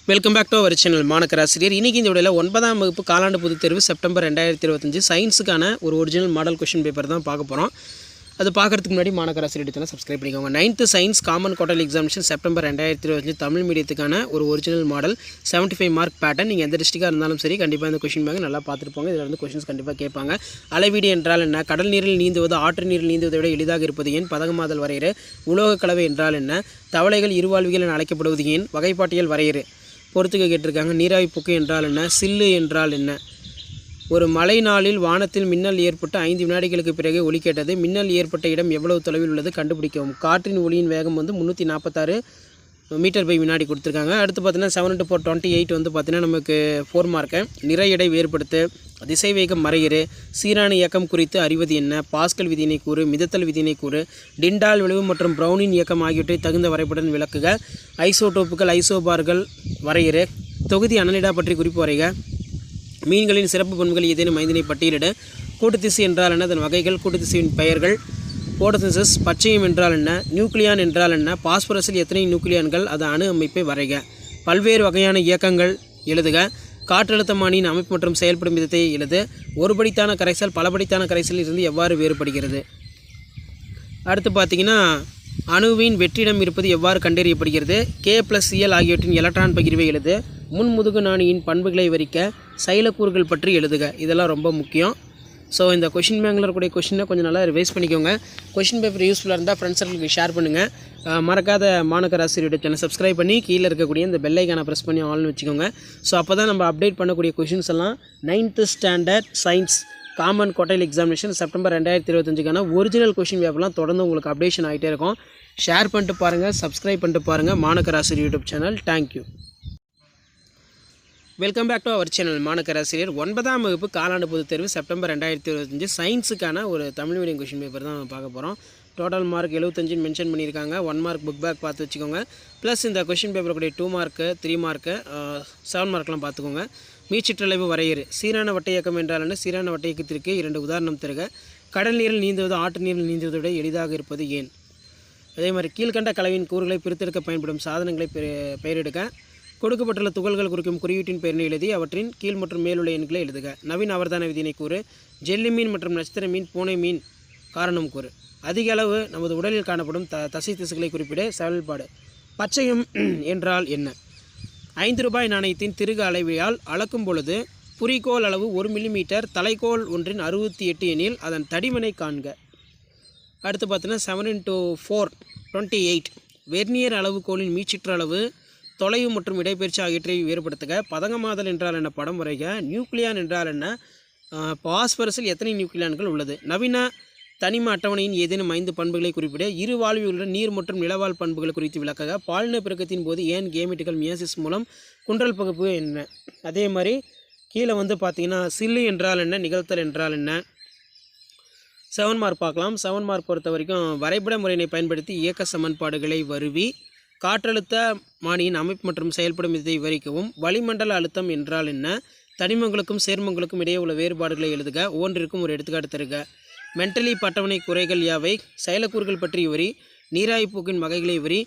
Welcome back to our channel Manakkarasiriyar. இன்றைக்கி இந்த வீடியோவில் 9ஆம் வகுப்பு காலாண்டு பொதுத் தேர்வு செப்டம்பர் 2025 சயின்ஸுக்கான ஒரு ஒரிஜினல் மாடல் கொஷின் பேப்பர் தான் பார்க்க போகிறோம். அது பார்க்குறதுக்கு முன்னாடி மாணக்கராசிரியர் எடுத்து சப்ஸ்கிரைப் பண்ணிக்கோங்க. 9th science common quarterly examination September 2025 Tamil மீடியத்துக்கான ஒரு ஒரிஜினல் மாடல் 75 மார்க் பேட்டர்ன். நீங்கள் எந்த டிஸ்ட்ரிக்டாக இருந்தாலும் சரி கண்டிப்பாக இந்த கொஷின் பேங்க் நல்லா பார்த்துருப்போங்க. இதில் வந்து கொஷின்ஸ் கண்டிப்பாக கேட்பாங்க. அளவீடு என்றால் என்ன? கடல் நீரில் நீந்துவது ஆற்று நீரில் நீந்துவதை விட எளிதாக இருப்பது ஏன்? பதகமாதல் வரையறு. உலோக கலவை என்றால் என்ன? தவளைகள் இருவாழ்விகள் என அழைக்கப்படுவது ஏன்? வகைப்பாட்டியல் வரையறு. பொறுத்துக்க கேட்டிருக்காங்க. நீராவி புகை என்றால் என்ன? சில்லு என்றால் என்ன? ஒரு மழை நாளில் வானத்தில் மின்னல் ஏற்பட்டு 5 வினாடிகளுக்கு பிறகு ஒலி கேட்டது. மின்னல் ஏற்பட்ட இடம் எவ்வளவு தொலைவில் உள்ளது? கண்டுபிடிக்கவும். காற்றின் ஒலியின் வேகம் வந்து 346 மீட்டர் பை வினாடி கொடுத்துருக்காங்க. அடுத்து பார்த்தீங்கன்னா 7 × 4 28 வந்து பார்த்தீங்கன்னா நமக்கு 4 மார்க்கு. நிறை எடை வேறுபடுத்து. திசைவேகம் மறையிறு. சீரான இயக்கம் குறித்து அறிவது என்ன? பாஸ்கல் விதியினை கூறு. மிதத்தல் விதியினை கூறு. டிண்டால் விளைவு மற்றும் ப்ரௌனின் இயக்கம் ஆகியவற்றை தகுந்த வரைபடம் விளக்குக. ஐசோடோப்புகள் ஐசோபார்கள் வரையிறு. தொகுதி அனலிடா பற்றி குறிப்பு வரைக. மீன்களின் சிறப்பு பண்புகள் ஏதேனும் 5 பட்டியலிட. கூட்டுத்திசு என்றால் என்ன? அதன் வகைகள். கூட்டுத்திசுவின் பெயர்கள். போட்டோசின்சஸ். பச்சையம் என்றால் என்ன? நியூக்ளியான் என்றால் என்ன? பாஸ்பரஸில் எத்தனை நியூக்ளியான்கள்? அது அணு அமைப்பை வரைக. பல்வேறு வகையான இயக்கங்கள் எழுதுக. காற்றழுத்தமானியின் அமைப்பு மற்றும் செயல்படும் விதத்தை எழுது. ஒருபடித்தான கரைசல் பலபடித்தான கரைசலில் இருந்து எவ்வாறு வேறுபடுகிறது? அடுத்து பார்த்திங்கன்னா அணுவின் வெற்றிடம் இருப்பது எவ்வாறு கண்டறியப்படுகிறது? K+Cl ஆகியவற்றின் எலக்ட்ரான் பகிர்வை எழுது. முன்முதுகு நாணியின் பண்புகளை விவரிக்க. சைலக்கூறுகள் பற்றி எழுதுக. இதெல்லாம் ரொம்ப முக்கியம். ஸோ இந்த கொஷின் பேங்கில் இருக்கக்கூடிய கொஷினை கொஞ்சம் நல்லா ரிவைஸ் பண்ணிக்கோங்க. கொஷின் பேப்பர் யூஸ்ஃபுல்லாக இருந்தால் ஃப்ரெண்ட்ஸ் சர்க்கிளுக்கு ஷேர் பண்ணுங்கள். மறக்காத மாணக்கராசிரியர் சேனல் சப்ஸ்கிரைப் பண்ணி கீழே இருக்கக்கூடிய இந்த பெல் ஐக்கானை ப்ரெஸ் பண்ணி ஆல்னு வச்சுக்கோங்க. ஸோ அப்போ தான் நம்ம அப்டேட் பண்ணக்கூடிய கொஷின்ஸ் எல்லாம் 9th standard science common quarterly examination September 2025க்கான ஒரிஜினல் கொஷின் பேப்பர்லாம் தொடர்ந்து உங்களுக்கு அப்டேஷன் ஆகிட்டே இருக்கும். ஷேர் பண்ணிட்டு பாருங்கள், சப்ஸ்கிரைப் பண்ணிட்டு பாருங்கள் Manakkarasiriyar YouTube channel. Thank you. Welcome back to our channel Manakkarasiriyar. 9ஆம் வகுப்பு காலாண்டு பொதுத் தேர்வு செப்டம்பர் 2025 சயின்ஸுக்கான ஒரு தமிழ் மீடியம் கொஷின் பேப்பர் தான் பார்க்க போகிறோம். டோட்டல் மார்க் 75 மென்ஷன் பண்ணியிருக்காங்க. 1 மார்க் புக் பேக் பார்த்து வச்சுக்கோங்க. ப்ளஸ் இந்த கொஷின் பேப்பர் கூடிய 2 மார்க்கு 3 மார்க்கு 7 மார்க்லாம் பார்த்துக்கோங்க. மீச்சிற்றளவு வரையறு. சீரான வட்ட இயக்கம் என்றால் என்ன? சீரான வட்ட இயக்கத்திற்கு 2 உதாரணம் தருக. கடல் நீரில் நீந்துவது ஆற்று நீரில் நீந்துவதை விட எளிதாக இருப்பது ஏன்? அதே மாதிரி கீழ்கண்ட கலவையின் கூறுகளை பிரித்தெடுக்க பயன்படும் சாதனங்களை பெயரெடுக்க. கொடுக்கப்பட்டுள்ள துகள்கள் குறிக்கும் குறியீட்டின் பெயரினை எழுதி அவற்றின் கீழ் மற்றும் மேலுள்ள எண்களை எழுதுக. நவீன அவர்தான விதியினை கூறு. ஜெல்லி மீன் மற்றும் நட்சத்திர மீன் பூனை மீன் காரணம் கூறு. அதிக அளவு நமது உடலில் காணப்படும் தசை திசுகளை குறிப்பிட. செயல்பாடு. பச்சையம் என்றால் என்ன? 5 ரூபாய் நாணயத்தின் திருகு அளவையால் அளக்கும் பொழுது குறிக்கோள் அளவு 1 மில்லிமீட்டர். தலைக்கோள் ஒன்றின் 68 எனில் அதன் தடிமனை காண்க. அடுத்து பார்த்தீங்கன்னா 7 × 4 28 வெர்னியர் அளவுகோலின் மீச்சிற்றளவு தொலைவு மற்றும் இடைப்பெயர்ச்சி ஆகியவற்றை வேறுபடுத்துக. பதங்கமாதல் என்றால் என்ன? படம் வரைக. நியூக்ளியான் என்றால் என்ன? பாஸ்பரஸில் எத்தனை நியூக்ளியான்கள் உள்ளது? நவீன தனிம அட்டவணையின் ஏதேனும் 5 பண்புகளை குறிப்பிட. இரு வாழ்வியுடன் நீர் மற்றும் நிலவாழ் பண்புகள் குறித்து விளக்குக. பாலின பெருக்கத்தின் போது ஏன் கேமெட்டுகள் மியாசிஸ் மூலம் குன்றல் பகுப்பு என்ன? அதே மாதிரி கீழே வந்து பார்த்திங்கன்னா சில்லு என்றால் என்ன? நிகழ்த்தல் என்றால் என்ன? 7 மார்க் பார்க்கலாம். 7 மார்க் பொறுத்த வரைக்கும் வரைபட முறையினை பயன்படுத்தி இயக்க சமன்பாடுகளை வருவி. காற்றழுத்த மானியின் அமைப்பு மற்றும் செயல்படும் விதத்தை விவரிக்கவும். வளிமண்டல அழுத்தம் என்றால் என்ன? தனிமங்களுக்கும் சேர்மங்களுக்கும் இடையே உள்ள வேறுபாடுகளை எழுதுக. ஒவ்வொன்றிற்கும் ஒரு எடுத்துக்காட்டு தருக. மென்டலி அட்டவணை குறைகள் யாவை? செயலக்கூறுகள் பற்றி விவரி. நீராவி போக்கின் வகைகளை விவரி.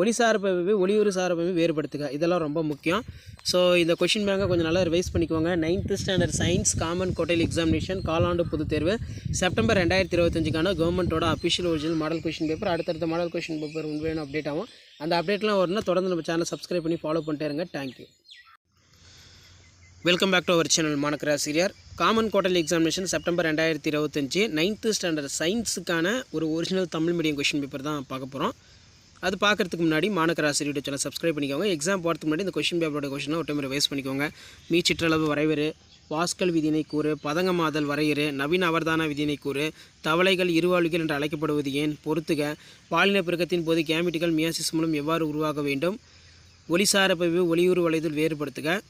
ஒளி சார்பை ஒளியுறு சார்பை வேறுபடுத்துக. இதெல்லாம் ரொம்ப முக்கியம். ஸோ இந்த கொஷின் பேங்கை கொஞ்சம் நல்லா ரிவைஸ் பண்ணிக்கோங்க. 9th standard science common quarterly examination காலாண்டு பொதுத் தேர்வு செப்டம்பர் 2025க்கான கவர்மெண்ட்டோட official original model question paper. அடுத்தடுத்த மாடல் கொஷின் பேப்பர் வேணும் அப்டேட் ஆகும். அந்த அப்டேட்லாம் வரும்னா தொடர்ந்து நம்ம சேனல் சப்ஸ்கிரைப் பண்ணி ஃபாலோ பண்ணிட்டே இருங்க. Thank you. Welcome back to our channel Manakkarasiriyar. Common quarterly examination September 2025 9th standard சயின்ஸுக்கான ஒரு original Tamil medium question paper தான் பார்க்க போகிறோம். அது பார்க்குறதுக்கு முன்னாடி மாணக்கராசிரியர் சேனல் சப்ஸ்கிரைப் பண்ணிக்கோங்க. எக்ஸாம் போகிறதுக்கு முன்னாடி இந்த கொஷின் பேப்பரோட கொஷினை ஒரு டைம் ரிவைஸ் பண்ணிக்கோங்க. மீச்சிற்றளவு வரையறு. பாஸ்கல் விதியினை கூறு. பதங்கமாதல் வரையறு. நவீன அவர்தான விதியினை கூறு. தவளைகள் இருவாழ்விகள் என்று அழைக்கப்படுவது ஏன்? பொறுத்துக. பாலின பெருக்கத்தின் போது கேமெட்டுகள் மியாசிஸ் மூலம் எவ்வாறு உருவாக வேண்டும்? ஒளிசார பதிவு ஒளியுறு வளைதல் வேறுபடுத்துக.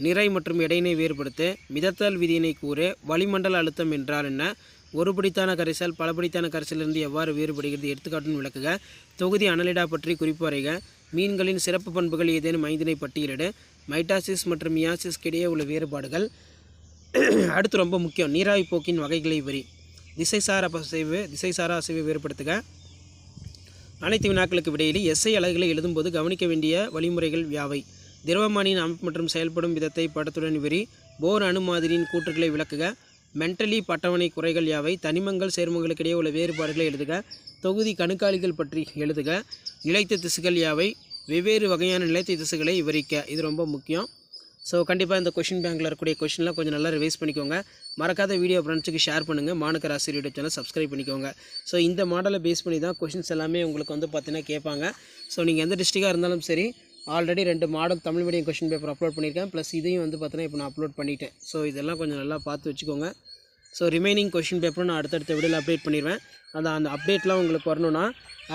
நிறை மற்றும் எடையினை வேறுபடுத்து. மிதத்தல் விதியினை கூறு. வளிமண்டல அழுத்தம் என்றால் என்ன? ஒருபடித்தான கரைசல் பலபடித்தான கரைசலிருந்து எவ்வாறு வேறுபடுகிறது? எடுத்துக்காட்டுன்னு விளக்குக. தொகுதி அனலிடா பற்றி குறிப்பு வரைக. மீன்களின் சிறப்பு பண்புகள் ஏதேனும் 5 பட்டியலிடு. மைட்டாசிஸ் மற்றும் மியாசிஸ்க்கு இடையே உள்ள வேறுபாடுகள். அடுத்து ரொம்ப முக்கியம், நீராவி போக்கின் வகைகளை விவரி. திசைசாரா அசைவை வேறுபடுத்துக. அனைத்து வினாக்களுக்கு விடையிலே எஸ்ஐ அலகுகளை எழுதும்போது கவனிக்க வேண்டிய வழிமுறைகள் யாவை? திரவமானியின் அமைப்பு மற்றும் செயல்படும் விதத்தை படத்துடன் விவரி. போர் அணு மாதிரியின் கூற்றுக்களை விளக்குக. மென்டலி அட்டவணை குறைகள் யாவை? தனிமங்கள் சேர்மங்களுக்கிடையே உள்ள வேறுபாடுகளை எழுதுக. தொகுதி கணுக்காலிகள் பற்றி எழுதுக. நிலைத்த திசுகள் யாவை? வெவ்வேறு வகையான நிலைத்த திசுகளை விவரிக்க. இது ரொம்ப முக்கியம். ஸோ கண்டிப்பாக இந்த கொஷின் பேங்கில் இருக்கக்கூடிய கொஷின்லாம் கொஞ்சம் நல்லா ரிவைஸ் பண்ணிக்கோங்க. மறக்காத வீடியோ ஃப்ரெண்ட்ஸுக்கு ஷேர் பண்ணுங்கள். Manakkar Asiriyar YouTube channel subscribe பண்ணிக்கோங்க. ஸோ இந்த மாடலை பேஸ் பண்ணி தான் கொஷின்ஸ் எல்லாமே உங்களுக்கு வந்து பார்த்தீங்கன்னா கேட்பாங்க. ஸோ நீங்கள் எந்த டிஸ்ட்ரிக்டாக இருந்தாலும் சரி, already 2 model Tamil medium question paper upload பண்ணியிருக்கேன். ப்ளஸ் இதையும் வந்து பார்த்தீங்கன்னா இப்போ நான் அப்லோட் பண்ணிட்டேன். ஸோ இதெல்லாம் கொஞ்சம் நல்லா பார்த்து வச்சுக்கோங்க. ஸோ ரிமைனிங் கொஷின் பேப்பரும் நான் அடுத்தடுத்த வீடியோவில் அப்டேட் பண்ணிடுவேன். அந்த அப்டேட்லாம் உங்களுக்கு வரணும்னா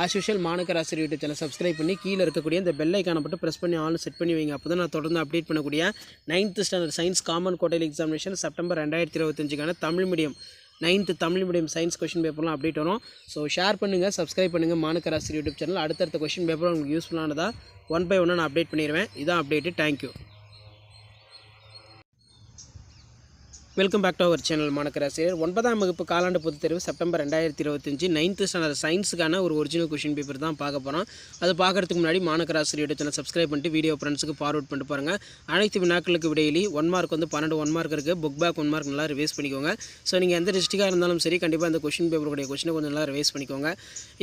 as usual மாணக்கர் Asiriyar YouTube channel subscribe பண்ணி கீழே இருக்கக்கூடிய இந்த பெல் ஐக்கானை மட்டும் ப்ரெஸ் பண்ணி ஆல் செட் பண்ணி வைங்க. அப்போ தான் நான் தொடர்ந்து அப்டேட் பண்ணக்கூடிய 9th standard science common quarterly examination September 2025க்கான Tamil medium 9th Tamil medium science question பேப்பர்லாம் அப்டேட் வரும். ஸோ ஷேர் பண்ணுங்கள், சப்ஸ்கிரைப் பண்ணுங்கள் மாணக்கர் ஆசிரியர் யூடியூப் சேனல். அடுத்தடுத்த கொஷின் பேப்பர் உங்களுக்கு யூஸ்ஃபுல்லானதாக 1 by 1 நான் அப்டேட் பண்ணிடுவேன். இதான் update. Thank you. Welcome back to our channel Manakkar Asiriyar. 9ஆம் வகுப்பு காலாண்டு பொதுத் தேர்வு செப்டம்பர் 2025 9th ஸ்டாண்டர்ட் சயின்ஸுக்கான ஒரு ஒரிஜினல் கொஷின் பேப்பர் தான் பார்க்க போகிறோம். அது பார்க்குறதுக்கு முன்னாடி மாணக்கர் ஆசிரியர் சேனல் சப்ஸ்கிரைப் பண்ணிட்டு வீடியோ ஃப்ரெண்ட்ஸுக்கு ஃபார்வர்ட் பண்ணிட்டு பாருங்கள். அனைத்து வினாக்களுக்கு விடையிலி 1 மார்க் வந்து 12 1 மார்க் இருக்குது. புக் பேக் 1 மார்க் நல்லா ரிவைஸ் பண்ணிக்கோங்க. ஸோ நீங்கள் எந்த டிஸ்ட்ரிக்டாக இருந்தாலும் சரி, கண்டிப்பாக அந்த கொஷின் பேப்பருடைய கொஷினை கொஞ்சம் நல்லா ரிவைஸ் பண்ணிக்கோங்க.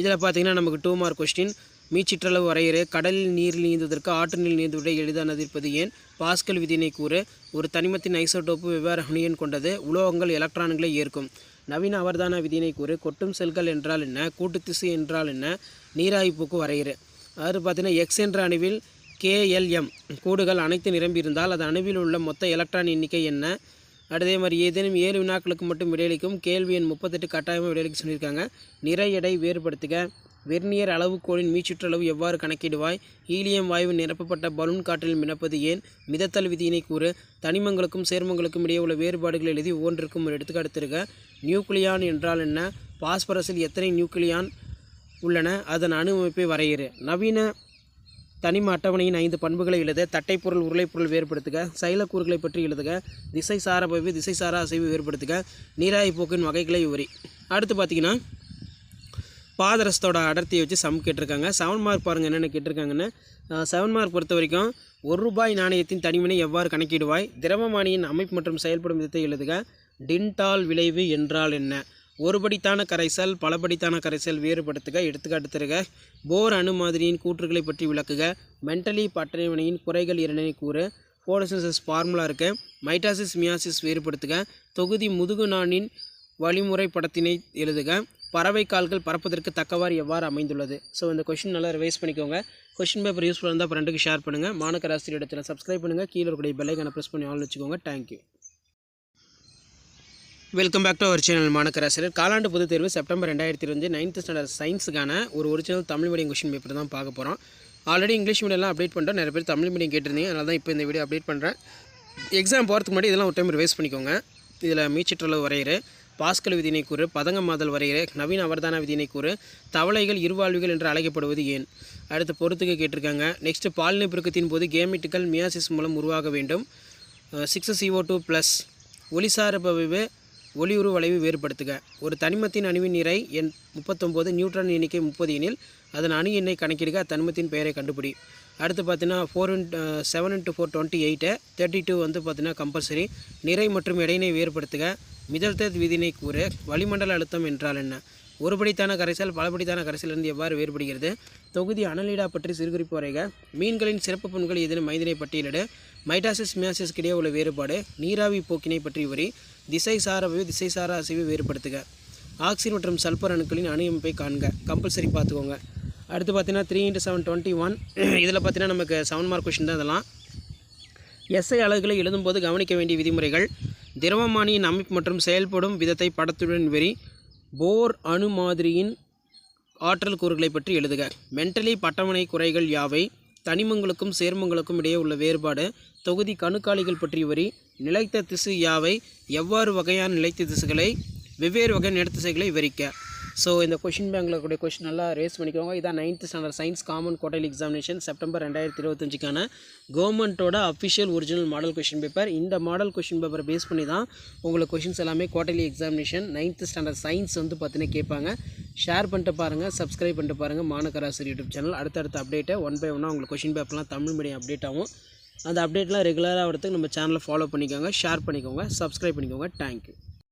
இதில் பார்த்தீங்கன்னா நமக்கு 2 மார்க் கொஸ்டின். மீச்சிற்றளவு வரையறை. கடலில் நீரில் நீந்துவதற்கு ஆற்று நீர் நீந்துவதை எளிதாக இருப்பது ஏன்? பாஸ்கல் விதியினை கூறு. ஒரு தனிமத்தின் ஐசோடோப்பு வெவ்வேறு அணியன் கொண்டது. உலோகங்கள் எலக்ட்ரான்களை ஏற்கும். நவீன அவர்தான விதியினை கூறு. கொட்டும் செல்கள் என்றால் என்ன? கூட்டுத்திசு என்றால் என்ன? நீராய்ப்போக்கு வரையறை. அதாவது பார்த்தீங்கன்னா எக்ஸ் என்ற அணுவில் KLM கூடுகள் அனைத்து நிரம்பி இருந்தால் அது அணுவில் உள்ள மொத்த எலக்ட்ரான் எண்ணிக்கை என்ன? அதே மாதிரி ஏதேனும் 7 வினாக்களுக்கு மட்டும் விடையளிக்கும். கேள்வி எண் 38 கட்டாயமாக விடையளிக்க சொல்லியிருக்காங்க. நிறை எடை வேறுபடுத்துக. வெர்னியர் அளவுகோலின் மீச்சுற்றளவு எவ்வாறு கணக்கிடுவாய்? ஹீலியம் வாயு நிரப்பப்பட்ட பலூன் காற்றில் மிதப்பது ஏன்? மிதத்தல் விதியினை கூறு. தனிமங்களுக்கும் சேர்மங்களுக்கும் இடையே உள்ள வேறுபாடுகள் எழுதி ஒவ்வொன்றிற்கும் ஒரு எடுத்துக்காட்டு தருக. நியூக்ளியான் என்றால் என்ன? பாஸ்பரஸில் எத்தனை நியூக்ளியான் உள்ளன? அதன் அணு அமைப்பை வரையறு. நவீன தனிம அட்டவணையின் 5 பண்புகளை எழுத. தட்டைப்பொருள் உருளைப்பொருள் வேறுபடுத்துக. சைலக்கூறுகளை பற்றி எழுதுக. திசை சார பகுதி திசை சாரா அசைவு வேறுபடுத்துக. நீராய்ப்போக்கின் வகைகளை விவரி. அடுத்து பார்த்தீங்கன்னா பாதரசத்தோட அடர்த்தியை வச்சு சம் கேட்டிருக்காங்க. 7 மார்க் பாருங்கள் என்னென்ன கேட்டிருக்காங்கன்னு. 7 மார்க் பொறுத்த வரைக்கும் ₹1 நாணயத்தின் தனிமனை எவ்வாறு கணக்கிடுவாய்? திரவமானியின் அமைப்பு மற்றும் செயல்படும் விதத்தை எழுதுக. டின்டால் விளைவு என்றால் என்ன? ஒருபடித்தான கரைசல் பலபடித்தான கரைசல் வேறுபடுத்துக. எடுத்துக்காட்டு தருக. போர் அணு மாதிரியின் கூற்றுகளை பற்றி விளக்குக. மென்டலி அட்டவணையின் குறைகள் 2 கூறு. ஃபோட்டோசிந்தசிஸ் ஃபார்முலா இருக்குது. மைட்டாசிஸ் மியாசிஸ் வேறுபடுத்துக. தொகுதி முதுகு நாணின் வழிமுறை படத்தினை எழுதுக. பறவை கால்கள் பறப்பதற்கு தக்கவாறு எவ்வாறு அமைந்துள்ளது? ஸோ இந்த கொஷின் நல்லா ரிவைஸ் பண்ணிக்கோங்க. கொஷின் பேப்பர் யூஸ்ஃபுல்லாக இருந்தால் ஃப்ரெண்டுக்கு ஷேர் பண்ணுங்கள். மாணக்கர் ஆசிரியர் சேனல் சப்ஸ்கிரைப் பண்ணுங்கள். கீழே இருக்கக்கூடிய பெல் ஐக்கானை ப்ரெஸ் பண்ணி ஆல் வச்சுக்கோங்க. Thank you. Welcome back to our channel Manakkar Asiriyar. காலாண்டு பொதுத் தேர்வு செப்டம்பர் 2025 9th ஸ்டாண்டர்ட் சயின்ஸுக்கான ஒரு original Tamil medium question paper தான் பார்க்க போகிறோம். ஆல்ரெடி இங்கிலீஷ் மீடியம்லாம் அப்டேட் பண்ணிட்டோம். நிறைய பேர் தமிழ் மீடியம் கேட்டிருந்தீங்க. அதனால தான் இப்போ இந்த வீடியோ அப்டேட் பண்ணுறேன். எக்ஸாம் போகிறதுக்கு முன்னாடி இதெல்லாம் ஒரு டைம் ரிவைஸ் பண்ணிக்கோங்க. இதில் மீச்சிற்றளவு வரையறை. பாஸ்கல் விதியினை கூறு. பதங்கமாதல் வரையறை. நவீன அவர்தான விதியினை கூறு. தவளைகள் இருவாழ்விகள் என்று அழைக்கப்படுவது ஏன்? அடுத்து பொறுத்துக்கு கேட்டிருக்காங்க. நெக்ஸ்ட்டு பாலின பெருக்கத்தின் போது கேமெட்டுகள் மியாசிஸ் மூலம் உருவாக வேண்டும். 6CO2+ ஒளிசார பவிவு ஒளியுறு வளைவு வேறுபடுத்துக. ஒரு தனிமத்தின் அணுவின் நிறை எண் 39 நியூட்ரான் எண்ணிக்கை 30 எனில் அதன் அணு எண்ணை கணக்கிடுக. அத்தனிமத்தின் பெயரை கண்டுபிடி. அடுத்து பார்த்தீங்கன்னா 7 × 4 28 32 வந்து பார்த்தீங்கன்னா கம்பல்சரி. நிறை மற்றும் இடையினை வேறுபடுத்துக. மிதத்தல் விதியினை கூறு. வளிமண்டல அழுத்தம் என்றால் என்ன? ஒருபடித்தான கரைசல் பலபடித்தான கரைசலிருந்து எவ்வாறு வேறுபடுகிறது? தொகுதி அனலிடா பற்றி சிறுகுறிப்பு வரைக. மீன்களின் சிறப்பு பண்புகள் ஏதேனும் 5 பட்டியலிடு. மைட்டாசிஸ் மியாசிஸ்க்கு இடையே உள்ள வேறுபாடு. நீராவி போக்கினை பற்றி விவரி. திசை சாரவையோ திசை சாரா அசைவு வேறுபடுத்துக. ஆக்சிஜன் மற்றும் சல்பர் அணுக்களின் அணு அமைப்பை காண்க. கம்பல்சரி பார்த்துக்கோங்க. அடுத்து பார்த்தீங்கன்னா 3 × 7 21. இதில் பார்த்தீங்கன்னா நமக்கு 7 மார்க் கொஷின் தான் இதெல்லாம். எஸ்ஐ அலகுகளை எழுதும்போது கவனிக்க வேண்டிய விதிமுறைகள். திரவமானியின் அமைப்பு மற்றும் செயல்படும் விதத்தை படத்துடன் விவரி. போர் அணு மாதிரியின் ஆற்றல் கூறுகளை பற்றி எழுதுக. மென்டலி அட்டவணை குறைகள் யாவை? தனிமங்களுக்கும் சேர்மங்களுக்கும் இடையே உள்ள வேறுபாடு. தொகுதி கணுக்காலிகள் பற்றி விவரி. நிலைத்த திசு யாவை? எவ்வாறு வகையான நிலைத்த திசுகளை வெவ்வேறு வகை நிலத்திசைகளை விவரிக்க. ஸோ இந்த கொஷின் பேங்கில் கூடிய கொஷின் நல்லா ரேஸ் பண்ணிக்கோங்க. இதான் 9th standard science common quarterly examination September 2025க்கான கவர்மெண்ட்டோட official original model question paper. இந்த மாடல் கொஷின் பேப்பரை பேஸ் பண்ணி தான் உங்களுக்கு கொஷின்ஸ் எல்லாமே quarterly examination 9th standard science வந்து பார்த்தீங்கன்னா கேட்பாங்க. ஷேர் பண்ணிட்டு பாருங்கள், சப்ஸ்கிரைப் பண்ணிட்டு பாருங்கள் மாணக்கர் ஆசிரியர் யூடியூப் சேனல். அடுத்தடுத்த அப்டேட்டை 1 by 1 உங்களுக்கு கொஷின் பேப்பர்லாம் தமிழ் மீடியம் அப்டேட் ஆகும். அந்த அப்டேட்லாம் ரெகுலராக வரதுக்கு நம்ம சேனலை ஃபாலோ பண்ணிக்கோங்க, ஷேர் பண்ணிக்கோங்க, சப்ஸ்கிரைப் பண்ணிக்கோங்க. தேங்க்யூ.